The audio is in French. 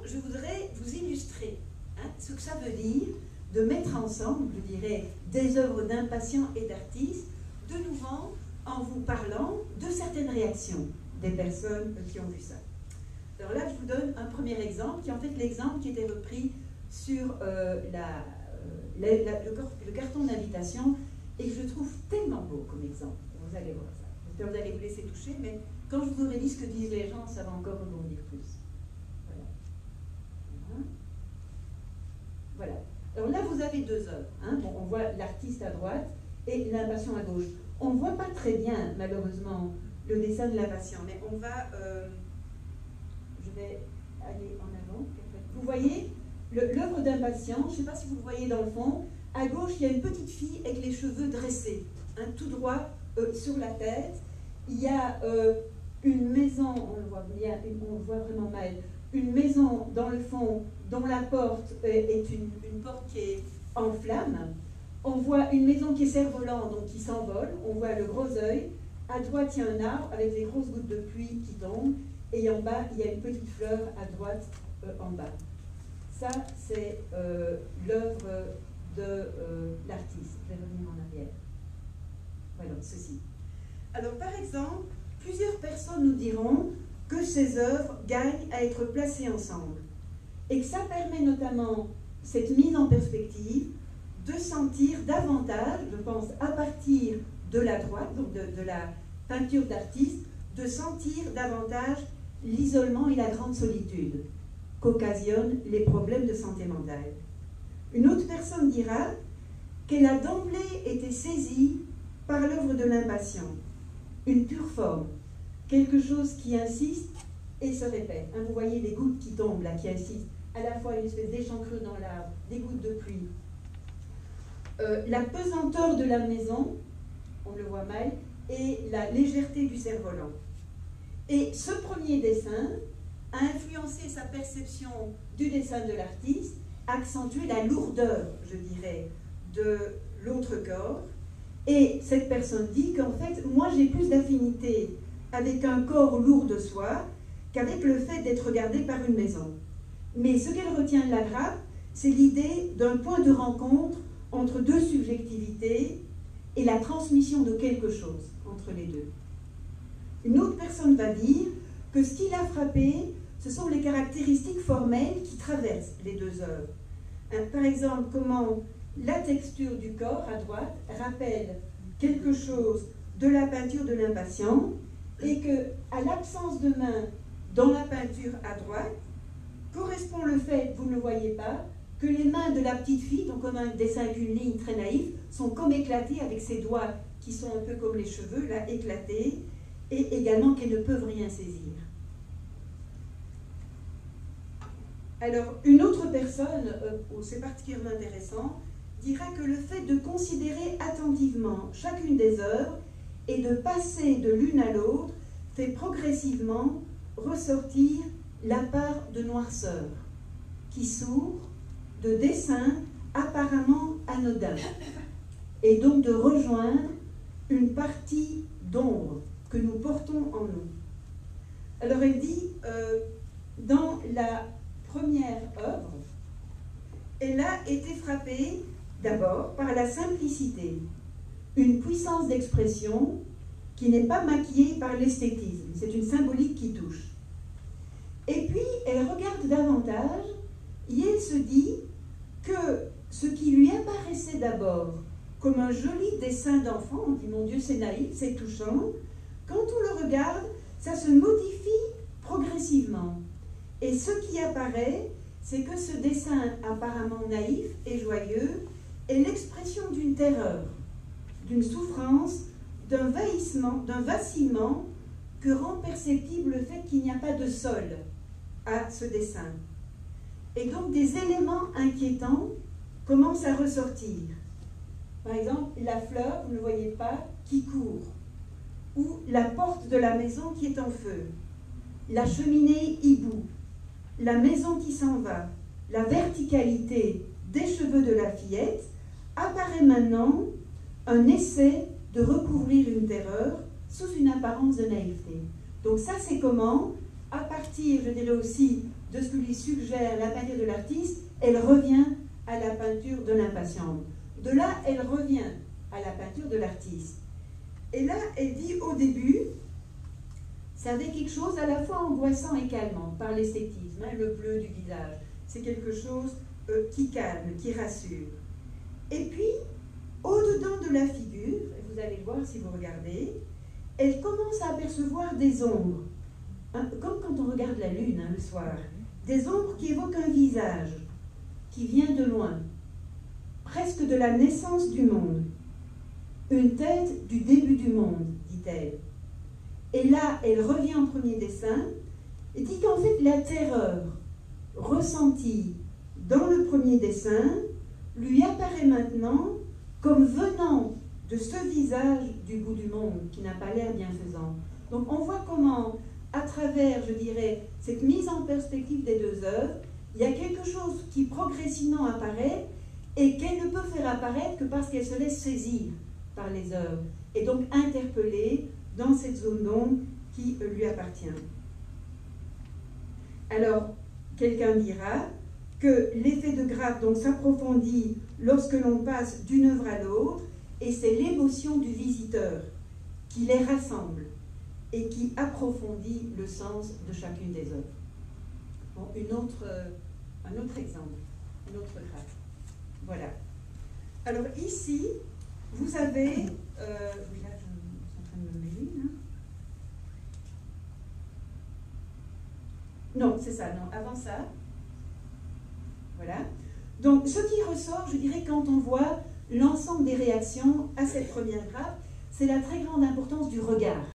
je voudrais vous illustrer ce que ça veut dire de mettre ensemble, je dirais, des œuvres d'impatients et d'artistes, de nouveau en vous parlant de certaines réactions des personnes qui ont vu ça. Alors là, je vous donne un premier exemple, qui est en fait l'exemple qui était repris sur le carton d'invitation, et que je trouve tellement beau comme exemple. Vous allez voir ça. J'espère que vous allez vous laisser toucher, mais quand je vous aurai dit ce que disent les gens, ça va encore rebondir plus. Voilà. Alors là, vous avez deux œuvres. Bon, on voit l'artiste à droite et l'impatient à gauche. On ne voit pas très bien, malheureusement, le dessin de l'impatient, mais on va... je vais aller en avant. Vous voyez l'œuvre d'impatient, je ne sais pas si vous le voyez dans le fond. À gauche, il y a une petite fille avec les cheveux dressés, tout droit sur la tête. Il y a une maison, on le voit vraiment mal, une maison dans le fond dont la porte est une porte qui est en flammes. On voit une maison qui est cerf-volant, donc qui s'envole. On voit le gros œil. À droite, il y a un arbre avec des grosses gouttes de pluie qui tombent. Et en bas, il y a une petite fleur à droite en bas. Ça, c'est l'œuvre de l'artiste. Je vais revenir en arrière. Voilà, ceci. Alors, par exemple, plusieurs personnes nous diront que ces œuvres gagnent à être placées ensemble. Et que ça permet notamment cette mise en perspective de sentir davantage, je pense, à partir de la droite, donc de la peinture d'artiste, de sentir davantage l'isolement et la grande solitude qu'occasionnent les problèmes de santé mentale. Une autre personne dira qu'elle a d'emblée été saisie par l'œuvre de l'impatient, une pure forme, quelque chose qui insiste et se répète. Vous voyez les gouttes qui tombent là, qui insistent, à la fois une espèce d'échancrure dans l'arbre, des gouttes de pluie. La pesanteur de la maison, on le voit mal, et la légèreté du cerf-volant. Et ce premier dessin a influencé sa perception du dessin de l'artiste, accentué la lourdeur, je dirais, de l'autre corps. Et cette personne dit qu'en fait, moi j'ai plus d'affinité avec un corps lourd de soi qu'avec le fait d'être regardé par une maison. Mais ce qu'elle retient de la grappe, c'est l'idée d'un point de rencontre entre deux subjectivités et la transmission de quelque chose entre les deux. Une autre personne va dire que ce qui l'a frappé, ce sont les caractéristiques formelles qui traversent les deux œuvres. Par exemple, comment la texture du corps à droite rappelle quelque chose de la peinture de l'impatient et que, à l'absence de main dans la peinture à droite, correspond le fait, vous ne le voyez pas, que les mains de la petite fille, donc comme un dessin avec une ligne très naïve, sont comme éclatées avec ses doigts qui sont un peu comme les cheveux, là, éclatés, et également qu'elles ne peuvent rien saisir. Alors, une autre personne, c'est particulièrement intéressant, dira que le fait de considérer attentivement chacune des œuvres et de passer de l'une à l'autre fait progressivement ressortir la part de noirceur qui s'ouvre de dessins apparemment anodins et donc de rejoindre une partie d'ombre que nous portons en nous. Alors elle dit, dans la première œuvre, elle a été frappée d'abord par la simplicité, une puissance d'expression qui n'est pas maquillée par l'esthétisme, c'est une symbolique qui touche. Et puis elle regarde davantage et elle se dit que ce qui lui apparaissait d'abord comme un joli dessin d'enfant, on dit mon Dieu c'est naïf, c'est touchant, quand on le regarde, ça se modifie progressivement. Et ce qui apparaît, c'est que ce dessin apparemment naïf et joyeux est l'expression d'une terreur, d'une souffrance, d'un vacillement que rend perceptible le fait qu'il n'y a pas de sol à ce dessin. Et donc des éléments inquiétants commencent à ressortir. Par exemple, la fleur, vous ne le voyez pas, qui court, ou la porte de la maison qui est en feu, la cheminée hibou, la maison qui s'en va, la verticalité des cheveux de la fillette, apparaît maintenant un essai de recouvrir une terreur sous une apparence de naïveté. Donc ça, c'est comment, à partir, je dirais aussi, de ce que lui suggère la peinture de l'artiste, elle revient à la peinture de l'impatiente. De là, elle revient à la peinture de l'artiste. Et là, elle dit au début, ça avait quelque chose à la fois angoissant et calmant par l'esthétisme, hein, le bleu du visage. C'est quelque chose qui calme, qui rassure. Et puis, au-dedans de la figure, et vous allez le voir si vous regardez, elle commence à apercevoir des ombres, hein, comme quand on regarde la lune hein, le soir, des ombres qui évoquent un visage qui vient de loin, presque de la naissance du monde, une tête du début du monde, dit-elle. Et là, elle revient au premier dessin et dit qu'en fait, la terreur ressentie dans le premier dessin lui apparaît maintenant comme venant de ce visage du bout du monde qui n'a pas l'air bienfaisant. Donc on voit comment, à travers, je dirais, cette mise en perspective des deux œuvres, il y a quelque chose qui progressivement apparaît et qu'elle ne peut faire apparaître que parce qu'elle se laisse saisir par les œuvres et donc interpellée dans cette zone d'ombre qui lui appartient. Alors, quelqu'un dira que l'effet de grappe donc s'approfondit lorsque l'on passe d'une œuvre à l'autre et c'est l'émotion du visiteur qui les rassemble et qui approfondit le sens de chacune des œuvres. Bon, un autre exemple, une autre grappe. Voilà. Alors ici, vous avez... oui, là, je suis en train de me mêler. Hein. Non, c'est ça, non, avant ça. Voilà. Donc, ce qui ressort, je dirais, quand on voit l'ensemble des réactions à cette première grappe, c'est la très grande importance du regard.